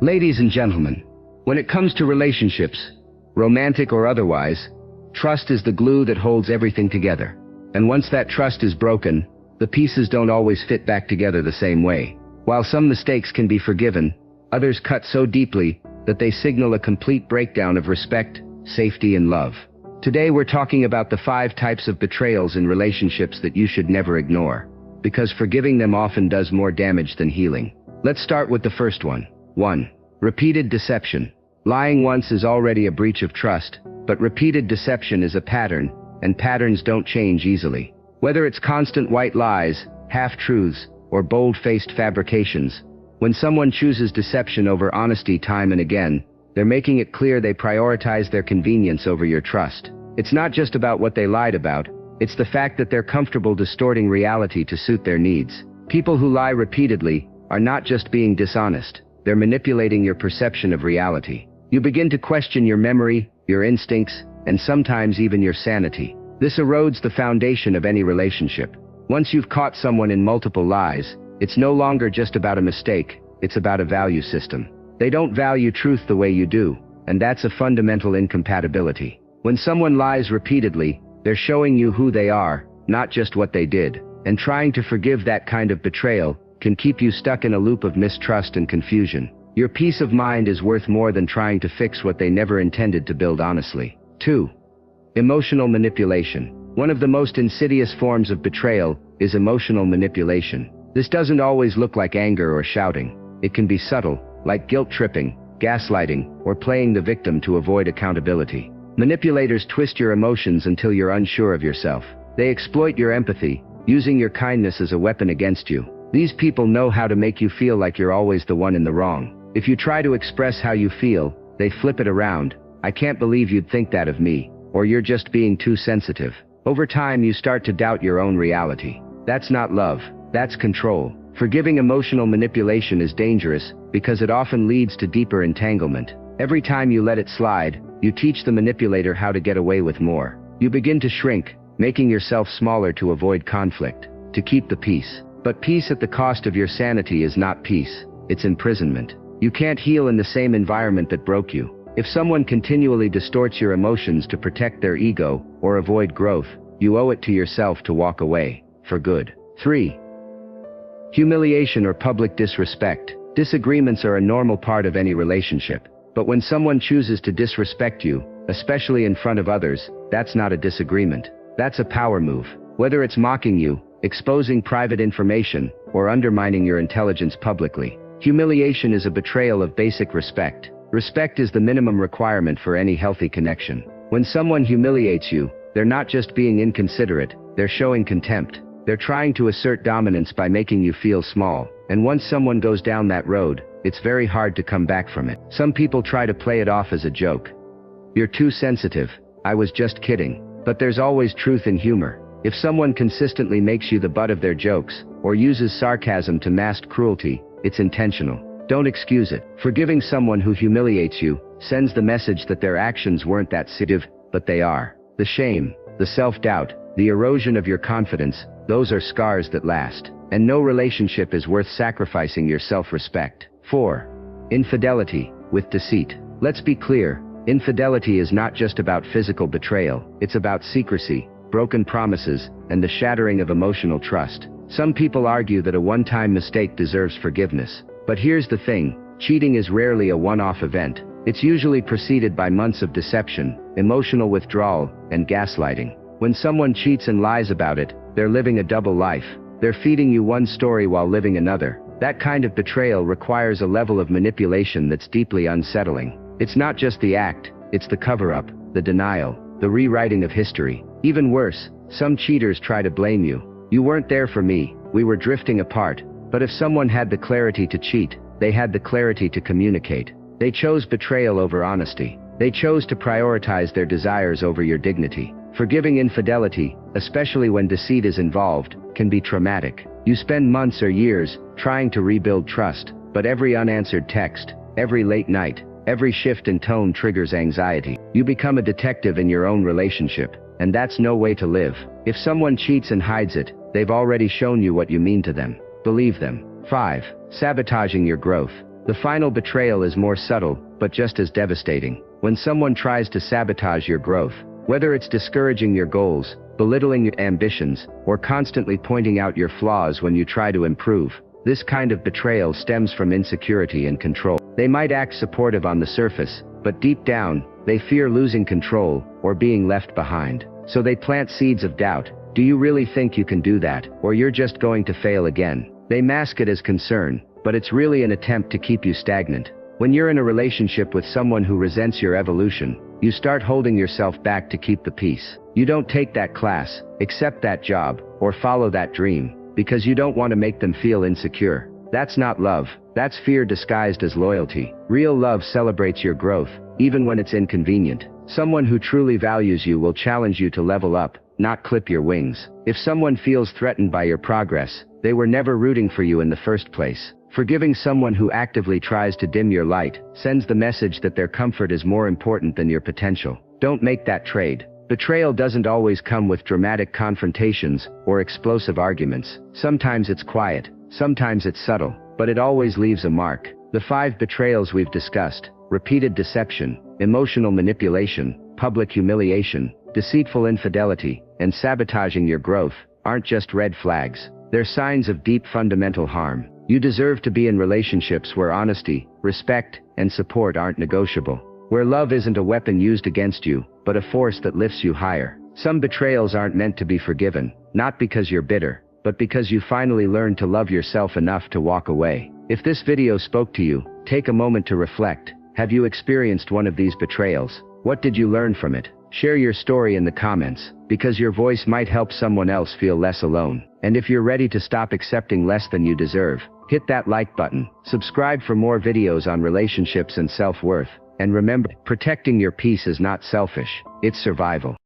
Ladies and gentlemen, when it comes to relationships, romantic or otherwise, trust is the glue that holds everything together. And once that trust is broken, the pieces don't always fit back together the same way. While some mistakes can be forgiven, others cut so deeply that they signal a complete breakdown of respect, safety, and love. Today we're talking about the 5 types of betrayals in relationships that you should never ignore, because forgiving them often does more damage than healing. Let's start with the first one. 1. Repeated deception. Lying once is already a breach of trust, but repeated deception is a pattern, and patterns don't change easily. Whether it's constant white lies, half-truths, or bold-faced fabrications, when someone chooses deception over honesty time and again, they're making it clear they prioritize their convenience over your trust. It's not just about what they lied about, it's the fact that they're comfortable distorting reality to suit their needs. People who lie repeatedly are not just being dishonest, they're manipulating your perception of reality. You begin to question your memory, your instincts, and sometimes even your sanity. This erodes the foundation of any relationship. Once you've caught someone in multiple lies, it's no longer just about a mistake, it's about a value system. They don't value truth the way you do, and that's a fundamental incompatibility. When someone lies repeatedly, they're showing you who they are, not just what they did. And trying to forgive that kind of betrayal can keep you stuck in a loop of mistrust and confusion. Your peace of mind is worth more than trying to fix what they never intended to build honestly. 2. Emotional manipulation. One of the most insidious forms of betrayal is emotional manipulation. This doesn't always look like anger or shouting. It can be subtle, like guilt-tripping, gaslighting, or playing the victim to avoid accountability. Manipulators twist your emotions until you're unsure of yourself. They exploit your empathy, using your kindness as a weapon against you. These people know how to make you feel like you're always the one in the wrong. If you try to express how you feel, they flip it around. "I can't believe you'd think that of me," or "You're just being too sensitive." Over time, you start to doubt your own reality. That's not love, that's control. Forgiving emotional manipulation is dangerous because it often leads to deeper entanglement. Every time you let it slide, you teach the manipulator how to get away with more. You begin to shrink, making yourself smaller to avoid conflict, to keep the peace. But peace at the cost of your sanity is not peace, it's imprisonment. You can't heal in the same environment that broke you. If someone continually distorts your emotions to protect their ego or avoid growth, you owe it to yourself to walk away, for good. 3. Humiliation or public disrespect. Disagreements are a normal part of any relationship. But when someone chooses to disrespect you, especially in front of others, that's not a disagreement. That's a power move. Whether it's mocking you, exposing private information, or undermining your intelligence publicly, humiliation is a betrayal of basic respect. Respect is the minimum requirement for any healthy connection. When someone humiliates you, they're not just being inconsiderate, they're showing contempt. They're trying to assert dominance by making you feel small, and once someone goes down that road, it's very hard to come back from it. Some people try to play it off as a joke. "You're too sensitive. I was just kidding." But there's always truth in humor. If someone consistently makes you the butt of their jokes, or uses sarcasm to mask cruelty, it's intentional. Don't excuse it. Forgiving someone who humiliates you sends the message that their actions weren't that sensitive, but they are. The shame, the self-doubt, the erosion of your confidence, those are scars that last. And no relationship is worth sacrificing your self-respect. 4. Infidelity, with deceit. Let's be clear, infidelity is not just about physical betrayal, it's about secrecy, broken promises, and the shattering of emotional trust. Some people argue that a one-time mistake deserves forgiveness. But here's the thing, cheating is rarely a one-off event. It's usually preceded by months of deception, emotional withdrawal, and gaslighting. When someone cheats and lies about it, they're living a double life. They're feeding you one story while living another. That kind of betrayal requires a level of manipulation that's deeply unsettling. It's not just the act, it's the cover-up, the denial, the rewriting of history. Even worse, some cheaters try to blame you. "You weren't there for me, we were drifting apart." But if someone had the clarity to cheat, they had the clarity to communicate. They chose betrayal over honesty. They chose to prioritize their desires over your dignity. Forgiving infidelity, especially when deceit is involved, can be traumatic. You spend months or years trying to rebuild trust, but every unanswered text, every late night, every shift in tone triggers anxiety. You become a detective in your own relationship, and that's no way to live. If someone cheats and hides it, they've already shown you what you mean to them. Believe them. 5. Sabotaging your growth. The final betrayal is more subtle, but just as devastating. When someone tries to sabotage your growth, whether it's discouraging your goals, belittling your ambitions, or constantly pointing out your flaws when you try to improve, this kind of betrayal stems from insecurity and control. They might act supportive on the surface, but deep down, they fear losing control, or being left behind. So they plant seeds of doubt. Do you really think you can do that, or you're just going to fail again? They mask it as concern, but it's really an attempt to keep you stagnant. When you're in a relationship with someone who resents your evolution, you start holding yourself back to keep the peace. You don't take that class, accept that job, or follow that dream, because you don't want to make them feel insecure. That's not love. That's fear disguised as loyalty. Real love celebrates your growth, even when it's inconvenient. Someone who truly values you will challenge you to level up, not clip your wings. If someone feels threatened by your progress, they were never rooting for you in the first place. Forgiving someone who actively tries to dim your light sends the message that their comfort is more important than your potential. Don't make that trade. Betrayal doesn't always come with dramatic confrontations or explosive arguments. Sometimes it's quiet, sometimes it's subtle, but it always leaves a mark. The 5 betrayals we've discussed: repeated deception, emotional manipulation, public humiliation, deceitful infidelity, and sabotaging your growth, aren't just red flags. They're signs of deep fundamental harm. You deserve to be in relationships where honesty, respect, and support aren't negotiable. Where love isn't a weapon used against you, but a force that lifts you higher. Some betrayals aren't meant to be forgiven, not because you're bitter, but because you finally learned to love yourself enough to walk away. If this video spoke to you, take a moment to reflect. Have you experienced one of these betrayals? What did you learn from it? Share your story in the comments, because your voice might help someone else feel less alone. And if you're ready to stop accepting less than you deserve, hit that like button. Subscribe for more videos on relationships and self-worth. And remember, protecting your peace is not selfish, it's survival.